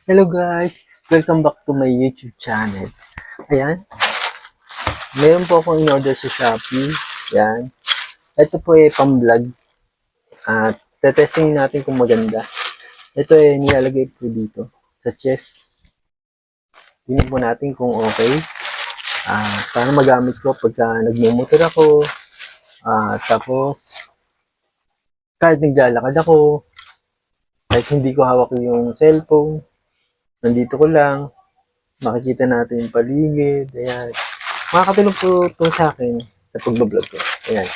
Hello guys! Welcome back to my YouTube channel. Ayan, meron po akong in-order sa Shopee. Ayan, ito po ay pang-vlog at tetesting natin kung maganda. Ito ay nilalagay po dito sa chest. Tingnan po natin kung okay. Para magamit ko pagka nagmumotor ako. Tapos, kahit naglalakad ako, kahit hindi ko hawak yung cellphone, nandito ko lang, makikita natin yung paligid. Ayan. Makakatulong po ito sa akin sa pagbablog ko. Ayan.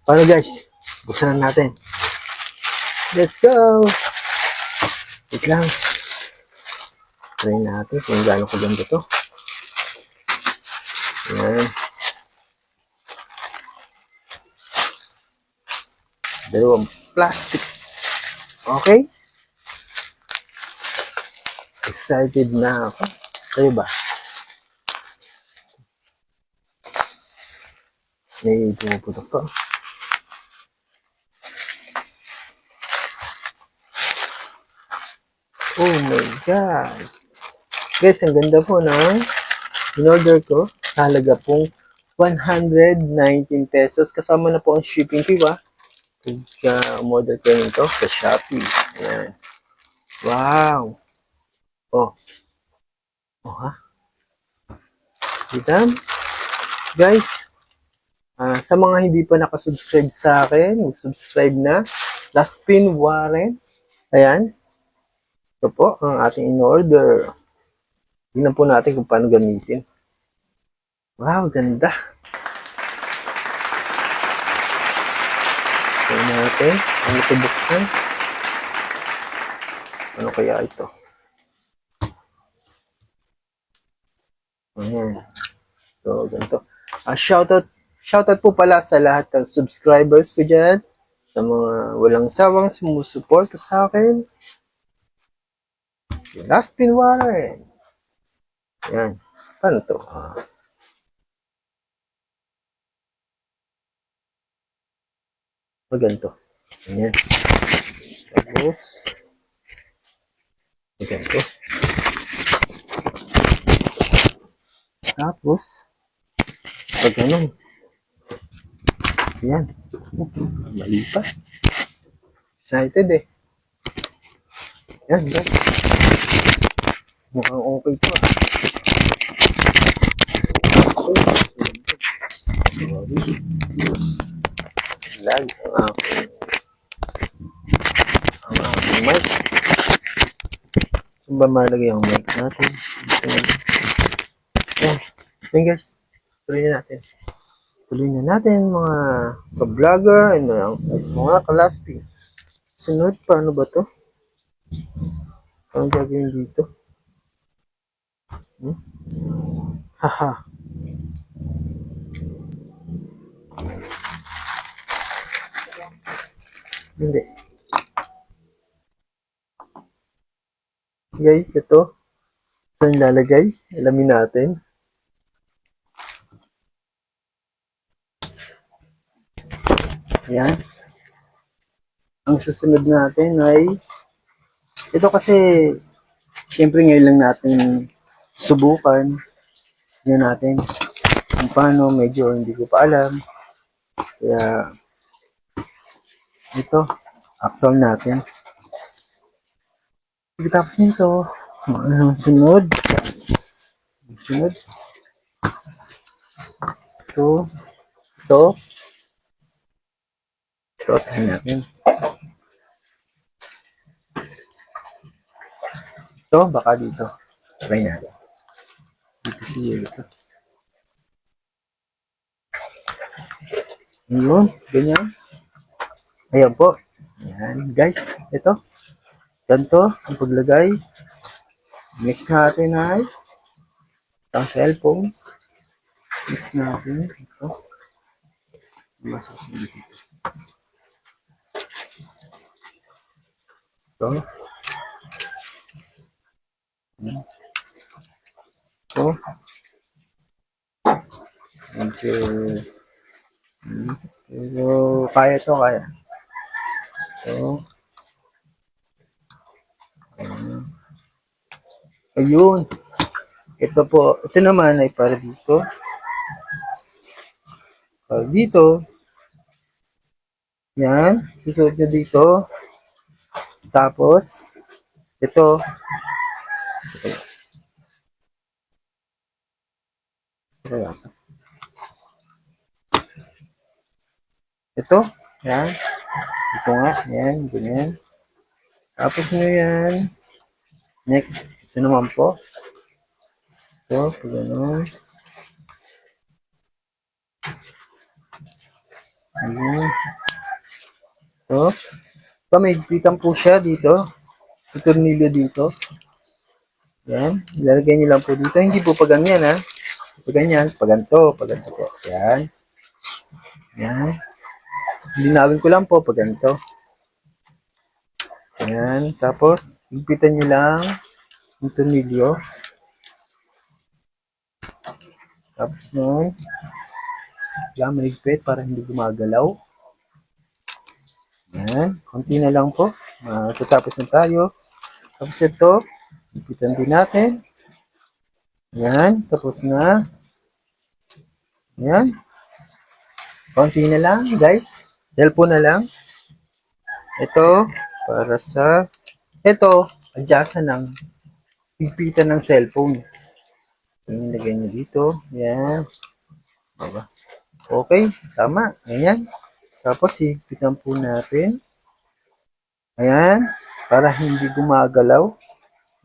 Paano guys? Buksan na natin. Let's go! Wait lang. Try natin kung gaano kaganda to. Ayan. Dalawang plastic. Okay? Excited na ako. Kayo ba? May pumuputok to. Oh my God! Guys, ang ganda po ng in-order ko. Halaga pong 119 pesos. Kasama na po ang shipping fee ba? Pagka umorder ko nito sa Shopee. Ayan. Wow! Oh. Oh ha? Kita? Guys, sa mga hindi pa nakasubscribe sa akin, mag-subscribe na. Last pin Warren. Ayan. Ito po ang ating in-order. Tingnan po natin kung paano gamitin. Wow, ganda. Tingnan natin. Ano ito buksan? Ano kaya ito? Ayan. So, ganito. Shoutout po pala sa lahat ng subscribers ko dyan. Sa mga walang sawang sumusuporta sa akin. Last pin Warren. Ayan. Paano to? Ganito. Ayan. Tapos, ganito. Tapos, pag ganun. Ayan. Oops, mali pa. Excited eh. Ayan, yan. Mukhang okay to ah. Sorry. Lag ang aking mic. Saan ba malagay ang mic natin? Ayan. Ayan guys. Tuloy na natin. Tuloy na natin mga ka-vlogger and mga kalasti. Sunod, paano ba to? Paano gagawin dito? Haha. Hindi. Guys, ito. Saan lalagay? Alamin natin. Ayan. Ang susunod natin ay ito kasi syempre ngayon lang natin subukan. Yun natin kung paano, medyo hindi ko pa alam. Kaya ito, actual natin. Pagkatapos nito, sunod. Sunod. Ito. Ito. Ito, tayo natin. Ito, baka dito. Try natin. Dito siguro ito. Ayun, ganyan. Ayan po. Ayan, guys. Ito. Ganito ang paglagay. Next natin ay ang cellphone. Next natin. Ito. Masusunod dito. Ito. Ito. Medyo pero kaya to, kaya. Ito. Ayun. Ito po. Ito naman ay para dito. Para dito. Yan. Susunod nyo dito. Tapos, ito. Ito. Ito. Yan. Ito nga. Yan. Ganyan. Tapos nyo yan. Next. Ito naman po. Ito. Ganun. Ayun. Ito. Ito. May higpitan po siya dito. May tornilyo dito. Yan. Ilalagay nyo lang po dito. Hindi po pa ganyan, ha. Pag ganyan. Pag ganito. Pag ganito po. Yan. Yan. Linawin ko lang po pag ganito. Yan. Tapos, higpitan nyo lang yung tornilyo. Tapos nun, yan, mahigpit para hindi gumagalaw. Yan. Konti na lang po. Matatapos na tayo. Tapos ito, higpitan din natin. Yan. Tapos na. Yan. Konti na lang, guys. Cellphone na lang. Ito, para sa, ito, adjustan ng higpitan ng cellphone. Nilagay nyo dito. Yan. Diba? Okay, tama. Ayan. Tapos, higpitan po natin. Ayan. Para hindi gumagalaw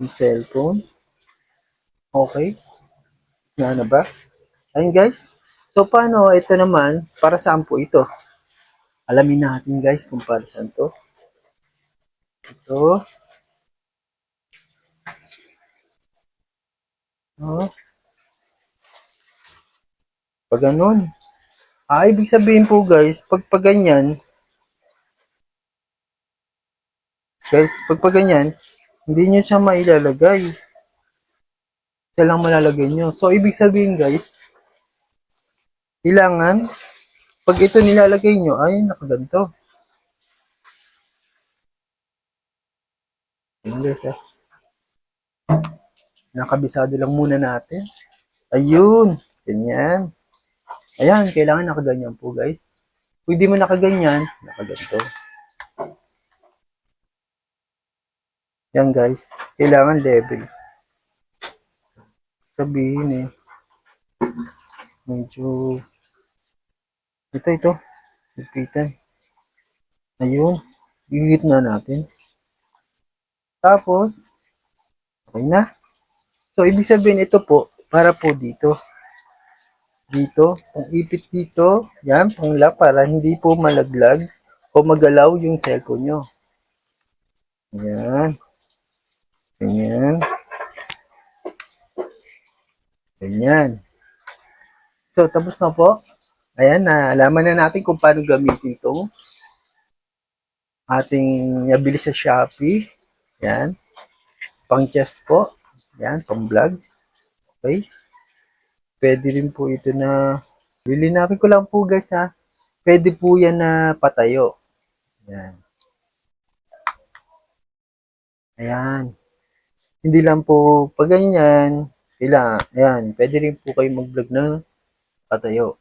yung cellphone. Okay. Nga na ba? Ayun, guys. So, paano? Ito naman, para saan po ito? Alamin natin, guys, kung para saan to. Ito. Oh. Pag ganun. Ibig sabihin po, guys, pag ganyan, guys, pag ganyan, hindi nyo siya mailalagay. Siya lang malalagay nyo. So, ibig sabihin, guys, kailangan, pag ito nilalagay nyo, ay, nakaganto. Nakabisado lang muna natin. Ayun. Ganyan. Ayan, kailangan nakaganyan po, guys. Kung hindi mo nakaganyan, nakaganto. Yan, guys. Kailangan level. Sabihin eh. Medyo... Ito. Ipitan. Ayun. Gigit na natin. Tapos, okay na. So, ibig sabihin ito po, para po dito. Dito. Kung ipit dito, yan, pangla para hindi po malaglag o magalaw yung cellphone nyo. Yan. Ganyan. Ganyan. So, tapos na po. Ayan, naalaman na natin kung paano gamitin itong ating nabili sa Shopee. Yan. Pang chest po. Yan, pang vlog. Okay. Pwede rin po ito na, lilinapin ko lang po guys ha. Pwede po yan na patayo. Yan. Ayan. Hindi lang po pag ganyan. Kailangan. Ayan. Pwede rin po kayo mag-vlog ng patayo.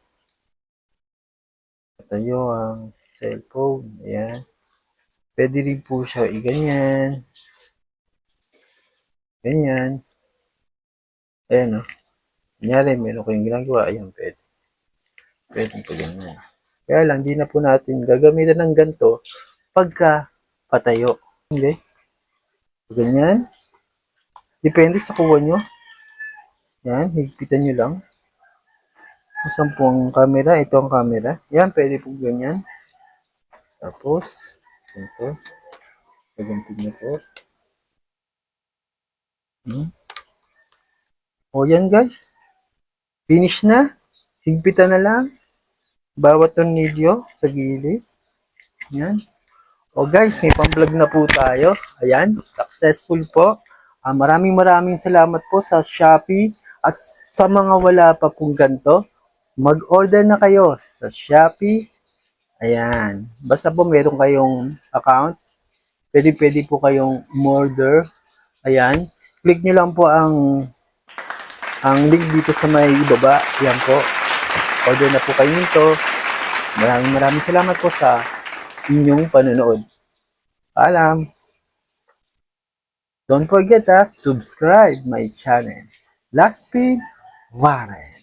Patayo ang cellphone. Ayan. Pwede rin po siya i-ganyan. Ganyan. Ayan o. Kunyari, meron kayong ginagawa. Ayan, pwede. Pwede po ganyan. Kaya lang, di na po natin gagamitan ng ganito pagka patayo. Okay? Ganyan. Depende sa kuha nyo. Yan, higpitan nyo lang. Saan po ang camera? Ito ang camera. Yan, pwede po ganyan. Tapos, ito. Gagantin nyo po. O yan guys. Finish na. Higpitan na lang. Bawat tornilyo sa gilid. Yan. O guys, may pang-vlog na po tayo. Ayan, successful po. Maraming salamat po sa Shopee. At sa mga wala pa pong ganito, mag-order na kayo sa Shopee. Ayan. Basta po meron kayong account, pwede po kayong order. Ayan. click nyo lang po ang link dito sa may ibaba. Yan po. Order na po kayo nito. Maraming salamat po sa inyong panonood. Paalam. Don't forget to subscribe my channel. Last Pig Warren.